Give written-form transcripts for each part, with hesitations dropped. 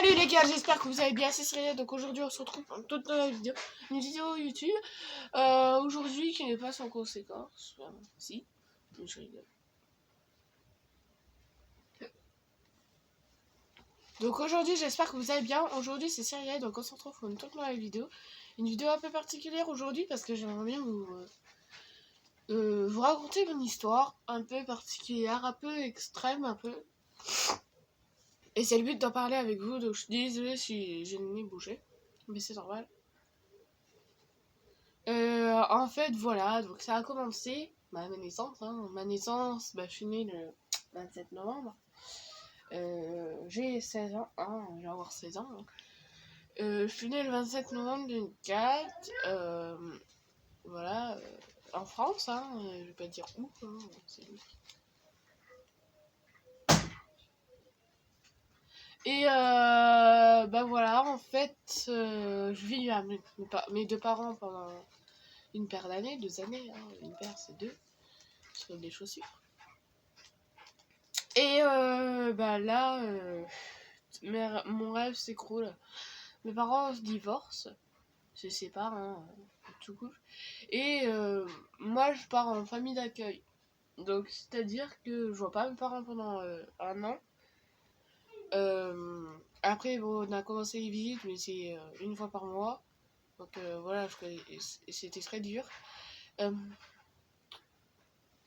Salut les gars, j'espère que vous allez bien, c'est Cyril. Donc aujourd'hui on se retrouve pour une toute nouvelle vidéo, une vidéo YouTube. Aujourd'hui qui n'est pas sans conséquence. Si, je rigole. Donc aujourd'hui j'espère que vous allez bien. Aujourd'hui c'est Cyril, donc on se retrouve pour une toute nouvelle vidéo. Une vidéo un peu particulière aujourd'hui parce que j'aimerais bien vous raconter une histoire un peu particulière, un peu extrême, un peu. Et c'est le but d'en parler avec vous, donc je suis désolée si j'ai le nez bougé, mais c'est normal. En fait, voilà, donc ça a commencé, ma naissance, ma naissance, je suis née le 27 novembre, j'ai 16 ans, je vais avoir 16 ans, je suis née le 27 novembre 2004, voilà, en France, je vais pas dire où, c'est lui. Et voilà, en fait, je vis avec mes deux parents pendant une paire d'années, 2 années, une paire c'est 2, sur des chaussures. Et là, mon rêve s'écroule. Mes parents se divorcent, se séparent, tout cool. Et moi, je pars en famille d'accueil. Donc, c'est-à-dire que je vois pas mes parents pendant 1 an. Après, on a commencé les visites, mais c'est 1 fois par mois. Donc voilà, c'était très dur.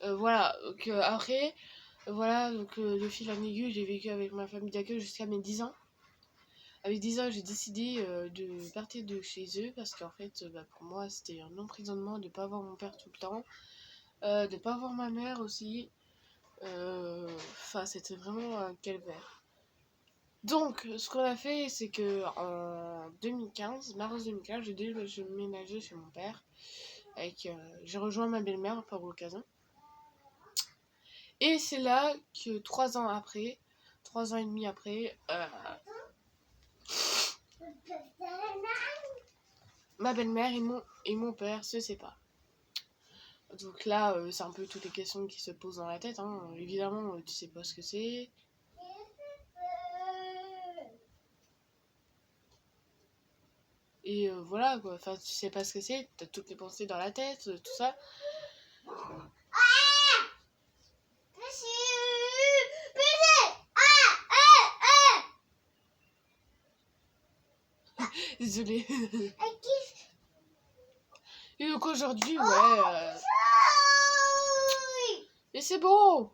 Voilà, donc après, voilà, donc de fil en aiguille, j'ai vécu avec ma famille d'accueil jusqu'à mes 10 ans. Avec 10 ans, j'ai décidé de partir de chez eux parce qu'en fait, pour moi, c'était un emprisonnement de ne pas voir mon père tout le temps, de ne pas voir ma mère aussi. Enfin, c'était vraiment un calvaire. Donc, ce qu'on a fait, c'est que en 2015, mars 2015, j'ai déménagé chez mon père. J'ai rejoint ma belle-mère par l'occasion. Et c'est là que 3 ans après, 3 ans et demi après, ma belle-mère et mon père se séparent. Donc là, c'est un peu toutes les questions qui se posent dans la tête. Évidemment, tu sais pas ce que c'est. Et voilà quoi, enfin tu sais pas ce que c'est, t'as toutes les pensées dans la tête, tout ça. Désolée. Et donc aujourd'hui, ouais. Mais c'est bon.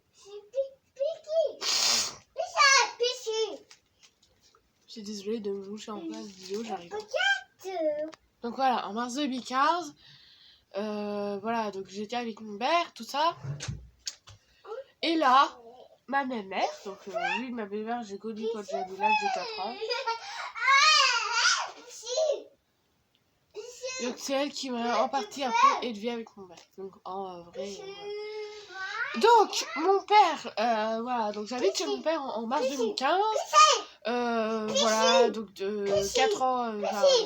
Je suis désolée de me moucher en plein vidéo, j'arrive. Donc voilà, en mars 2015, voilà, donc j'étais avec mon père, tout ça. Et là, ma belle-mère, donc oui, ma belle-mère, j'ai connue quand j'avais l'âge de 4 ans. Donc c'est elle qui m'a en partie un peu élevée avec mon père. Donc en vrai. Donc mon père, voilà, donc j'habite chez mon père en mars 2015. Voilà, donc de 4 ans,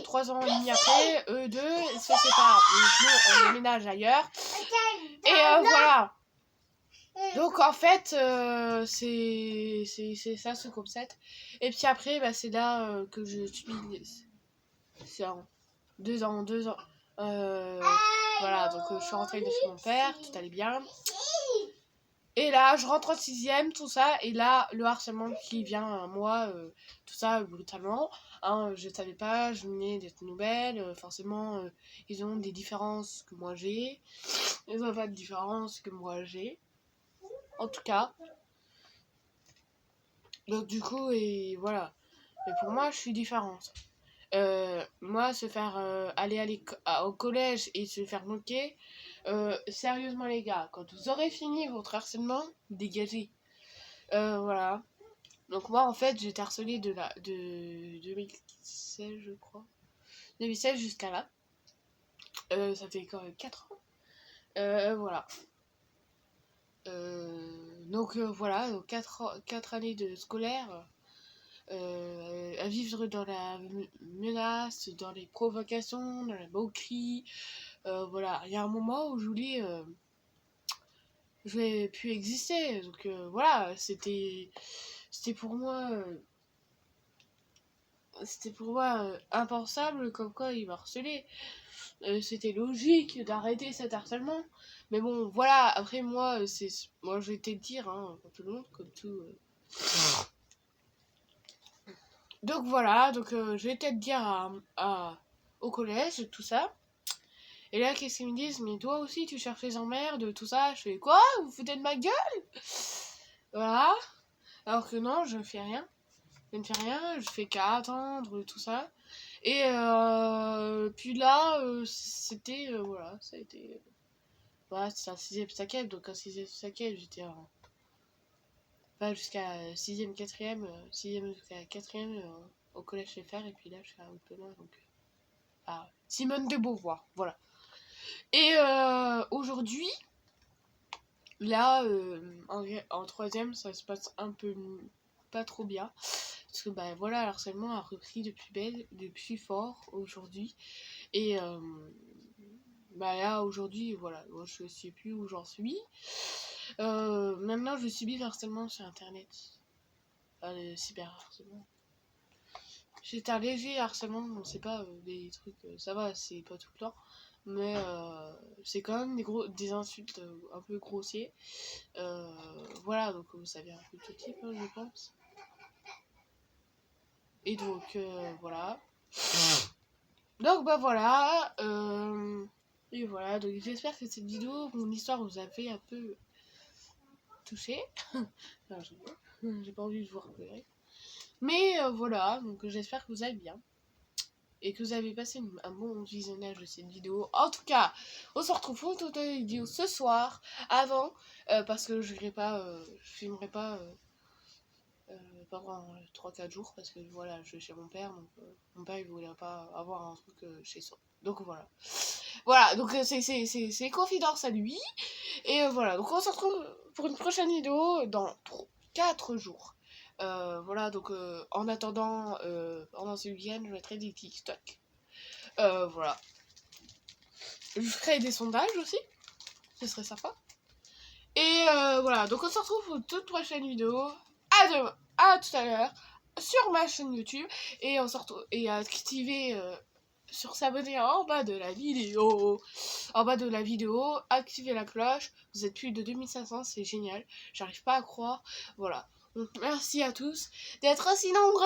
3 ans et demi après, eux deux, ils se séparent. Donc nous, on déménage ailleurs. Et voilà. Donc en fait, c'est ça ce concept. Et puis après, c'est là que je suis. C'est en 2 ans, 2 ans. Voilà, donc je suis rentrée de chez mon père, tout allait bien. Et là, je rentre en 6ème, tout ça, et là, le harcèlement qui vient à moi, tout ça, brutalement. Je savais pas, je venais d'être nouvelle, forcément, ils ont des différences que moi j'ai. Ils ont pas de différences que moi j'ai. En tout cas. Donc du coup, et voilà. Mais pour moi, je suis différente. Moi, se faire aller au collège et se faire moquer, sérieusement les gars, quand vous aurez fini votre harcèlement, dégagez. Voilà. Donc moi, en fait, j'ai été harcelée de 2016, je crois. 2016 jusqu'à là. Ça fait quand même 4 ans. Voilà. Donc voilà, 4 années de scolaire. À vivre dans la menace, dans les provocations, dans la moquerie. Voilà, il y a un moment où je voulais plus exister. Donc voilà, c'était pour moi c'était pour moi impensable comme quoi il m'a harcelé. C'était logique d'arrêter cet harcèlement. Mais bon, voilà, après moi, moi je vais te dire, hein, comme tout le monde, comme tout. Donc voilà, donc je vais peut-être dire au collège, tout ça. Et là, qu'est-ce qu'ils me disent? Mais toi aussi, tu cherches les emmerdes, tout ça. Je fais quoi? Vous vous foutez de ma gueule? Voilà. Alors que non, je ne fais rien. Je ne fais rien, je fais qu'à attendre, tout ça. Et puis là, c'était, voilà, ça a été... Voilà, c'est un 6ème saquette, donc un 6ème saquette, j'étais en... Pas jusqu'à 6ème, 4ème, 6ème jusqu'à 4ème au collège FR, et puis là, je suis à un peu loin, donc... Ah, Simone de Beauvoir, voilà. Et aujourd'hui, là, en 3ème, ça se passe un peu pas trop bien. Parce que bah voilà, le harcèlement a repris depuis fort aujourd'hui. Et bah là aujourd'hui, voilà, moi, je sais plus où j'en suis. Maintenant je subis le harcèlement sur internet. Le cyberharcèlement. C'est un léger harcèlement, on sait pas, des trucs, ça va, c'est pas tout le temps. Mais c'est quand même des insultes un peu grossiers. Voilà, donc ça vient un peu de tout type, hein, je pense. Et donc voilà. Donc bah voilà. Et voilà, donc j'espère que cette vidéo, mon histoire vous a fait un peu touché. Enfin, j'ai pas envie de vous repleurer. Mais voilà, donc j'espère que vous allez bien. Et que vous avez passé un bon visionnage de cette vidéo. En tout cas, on se retrouve pour une autre vidéo ce soir, avant, parce que je filmerai pas pendant 3-4 jours, parce que voilà, je vais chez mon père, donc mon père il voulait pas avoir un truc chez soi. Donc voilà. Voilà, donc c'est confidence à lui. Et voilà, donc on se retrouve pour une prochaine vidéo dans 4 jours. Voilà, donc en attendant, pendant ce week-end, je mettrai des TikTok. Voilà. Je ferai des sondages aussi. Ce serait sympa. Et voilà, donc on se retrouve pour une toute prochaine vidéo. À demain, à tout à l'heure, sur ma chaîne YouTube. Et on se retrouve, et activez sur s'abonner en bas de la vidéo. En bas de la vidéo, activez la cloche. Vous êtes plus de 2500, c'est génial. J'arrive pas à croire. Voilà. Donc merci à tous d'être aussi nombreux.